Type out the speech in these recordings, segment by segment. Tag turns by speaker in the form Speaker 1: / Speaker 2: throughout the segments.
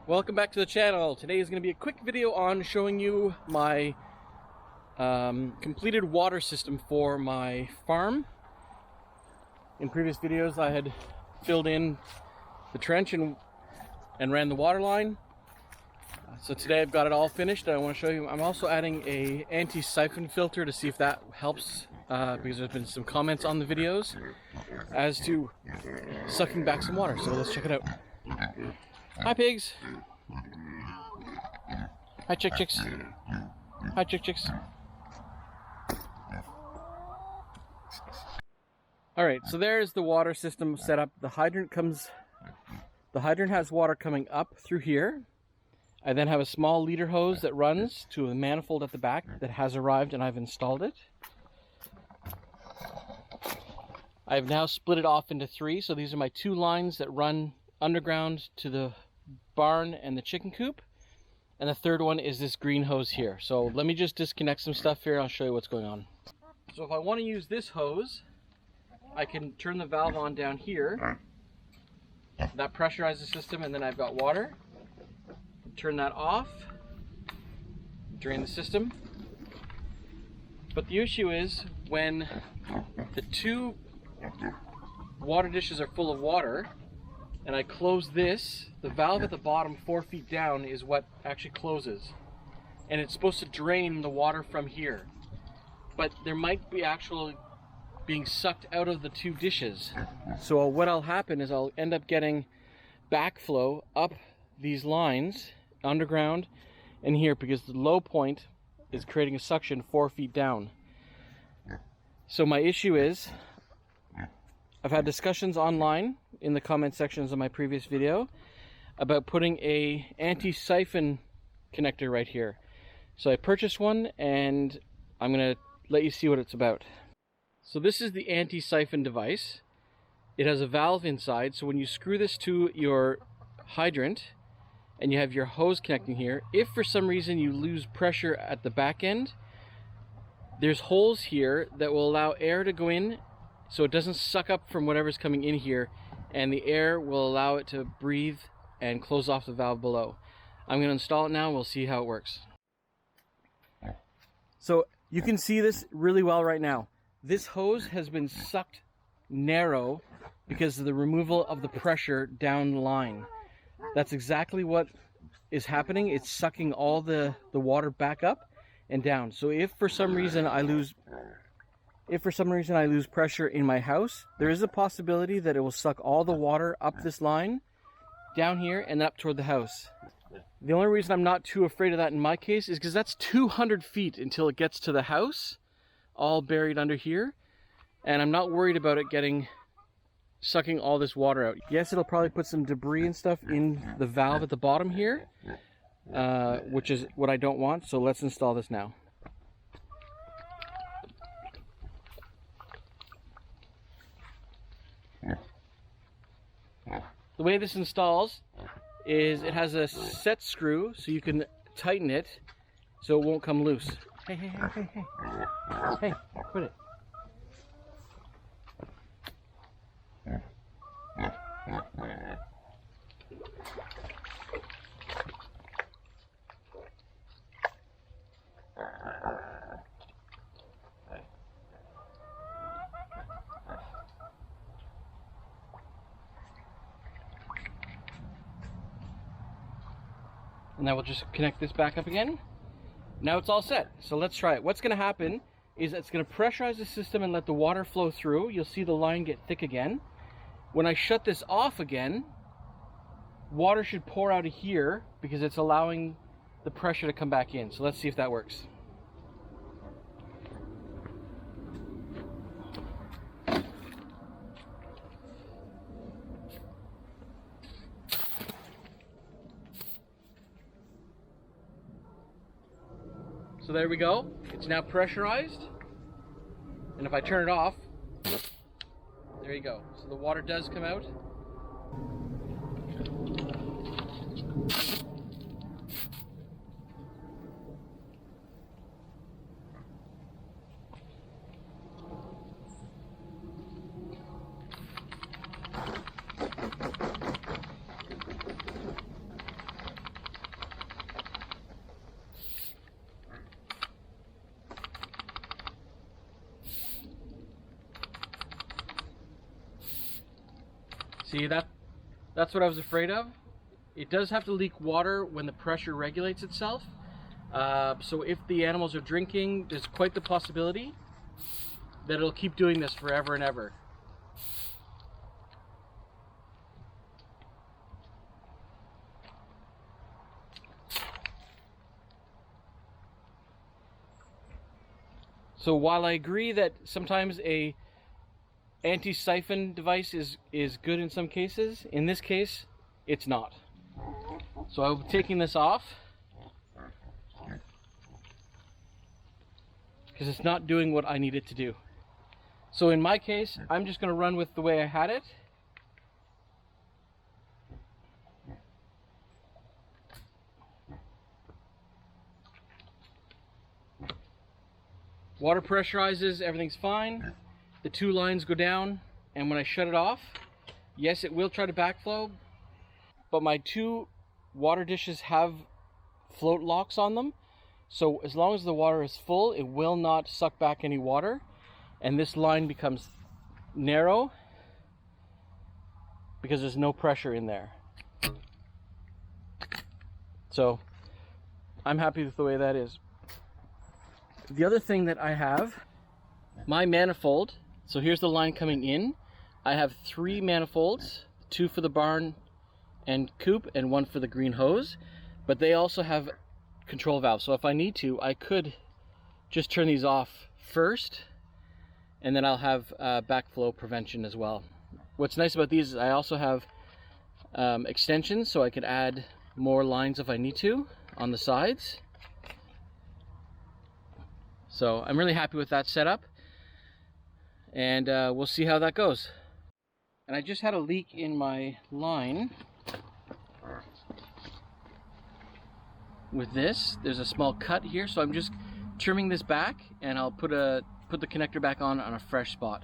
Speaker 1: Welcome back to the channel. Today is going to be a quick video on showing you my completed water system for my farm. In previous videos I had filled in the trench and ran the water line. So today I've got it all finished and I want to show you. I'm also adding a anti-siphon filter to see if that helps because there's been some comments on the videos as to sucking back some water. So let's check it out. Hi pigs. Hi chicks. Hi chicks. Alright, so there's the water system set up. The hydrant has water coming up through here. I then have a small leader hose that runs to a manifold at the back that has arrived and I've installed it. I've now split it off into three, so these are my two lines that run underground to the barn and the chicken coop, and the third one is this green hose here. So let me just disconnect some stuff here and I'll show you what's going on. So if I want to use this hose, I can turn the valve on down here. That pressurizes the system and then I've got water. Turn that off, drain the system. But the issue is when the two water dishes are full of water and I close this, the valve at the bottom 4 feet down is what actually closes. And it's supposed to drain the water from here. But there might be actually being sucked out of the two dishes. So what'll happen is I'll end up getting backflow up these lines underground and here because the low point is creating a suction 4 feet down. So my issue is I've had discussions online in the comment sections of my previous video about putting a anti-siphon connector right here. So I purchased one and I'm gonna let you see what it's about. So this is the anti-siphon device. It has a valve inside, so when you screw this to your hydrant and you have your hose connecting here, if for some reason you lose pressure at the back end, there's holes here that will allow air to go in so it doesn't suck up from whatever's coming in here, and the air will allow it to breathe and close off the valve below. I'm going to install it now and we'll see how it works. So you can see this really well right now. This hose has been sucked narrow because of the removal of the pressure down the line. That's exactly what is happening. It's sucking all the water back up and down. So if for some reason I lose pressure in my house, there is a possibility that it will suck all the water up this line, down here, and up toward the house. The only reason I'm not too afraid of that in my case is because that's 200 feet until it gets to the house, all buried under here, and I'm not worried about it sucking all this water out. Yes, it'll probably put some debris and stuff in the valve at the bottom here, which is what I don't want, so let's install this now. The way this installs is it has a set screw so you can tighten it so it won't come loose. Hey, quit it. And now we'll just connect this back up again. Now it's all set. So let's try it. What's going to happen is it's going to pressurize the system and let the water flow through. You'll see the line get thick again. When I shut this off again, water should pour out of here because it's allowing the pressure to come back in. So let's see if that works. So there we go. It's now pressurized. And if I turn it off, there you go. So the water does come out. See, that's what I was afraid of. It does have to leak water when the pressure regulates itself. So if the animals are drinking, there's quite the possibility that it'll keep doing this forever and ever. So while I agree that sometimes a anti-siphon device is good in some cases, in this case, it's not. So I'm taking this off because it's not doing what I need it to do. So in my case, I'm just going to run with the way I had it. Water pressurizes, everything's fine. The two lines go down, and when I shut it off, yes, it will try to backflow, but my two water dishes have float locks on them. So as long as the water is full, it will not suck back any water, and this line becomes narrow because there's no pressure in there. So I'm happy with the way that is. The other thing that I have, my manifold, so here's the line coming in. I have 3 manifolds, 2 for the barn and coop and 1 for the green hose, but they also have control valves. So if I need to, I could just turn these off first, and then I'll have backflow prevention as well. What's nice about these is I also have extensions, so I could add more lines if I need to on the sides. So I'm really happy with that setup, and we'll see how that goes. And I just had a leak in my line with this. There's a small cut here, so I'm just trimming this back, and I'll put the connector back on a fresh spot.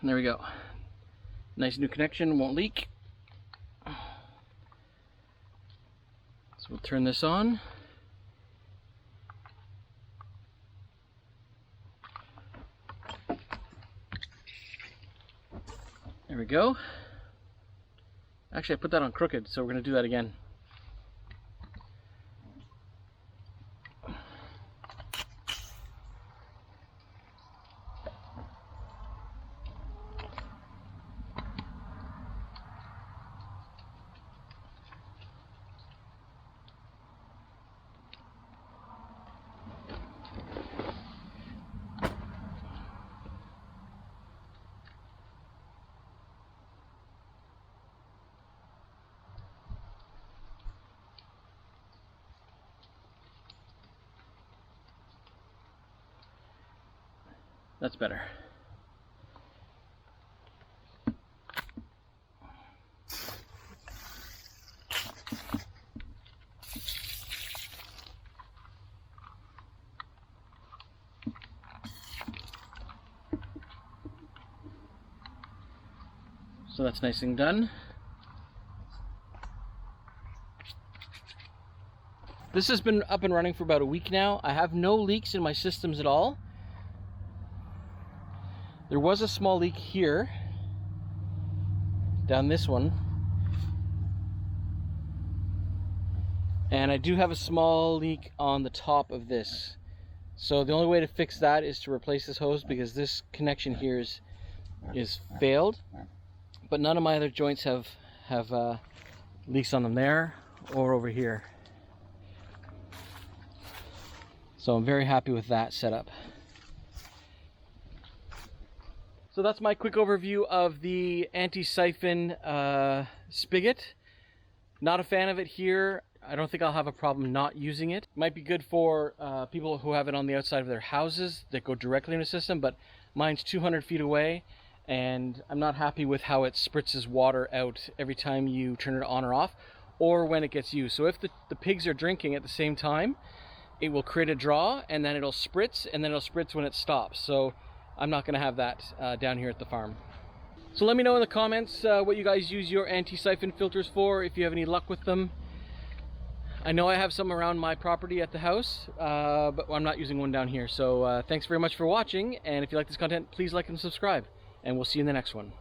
Speaker 1: There we go. Nice new connection, won't leak. So we'll turn this on. There we go. Actually, I put that on crooked, so we're going to do that again. That's better. So that's nice and done. This has been up and running for about a week now. I have no leaks in my systems at all. There was a small leak here, down this one, and I do have a small leak on the top of this. So the only way to fix that is to replace this hose, because this connection here is failed. But none of my other joints have leaks on them there or over here. So I'm very happy with that setup. So that's my quick overview of the Anti-Siphon spigot. Not a fan of it here. I don't think I'll have a problem not using it. Might be good for people who have it on the outside of their houses that go directly in the system, but mine's 200 feet away, and I'm not happy with how it spritzes water out every time you turn it on or off, or when it gets used. So if the pigs are drinking at the same time, it will create a draw, and then it'll spritz, and then it'll spritz when it stops. So I'm not going to have that down here at the farm. So let me know in the comments what you guys use your anti-siphon filters for, if you have any luck with them. I know I have some around my property at the house, but I'm not using one down here. So thanks very much for watching, and if you like this content, please like and subscribe, and we'll see you in the next one.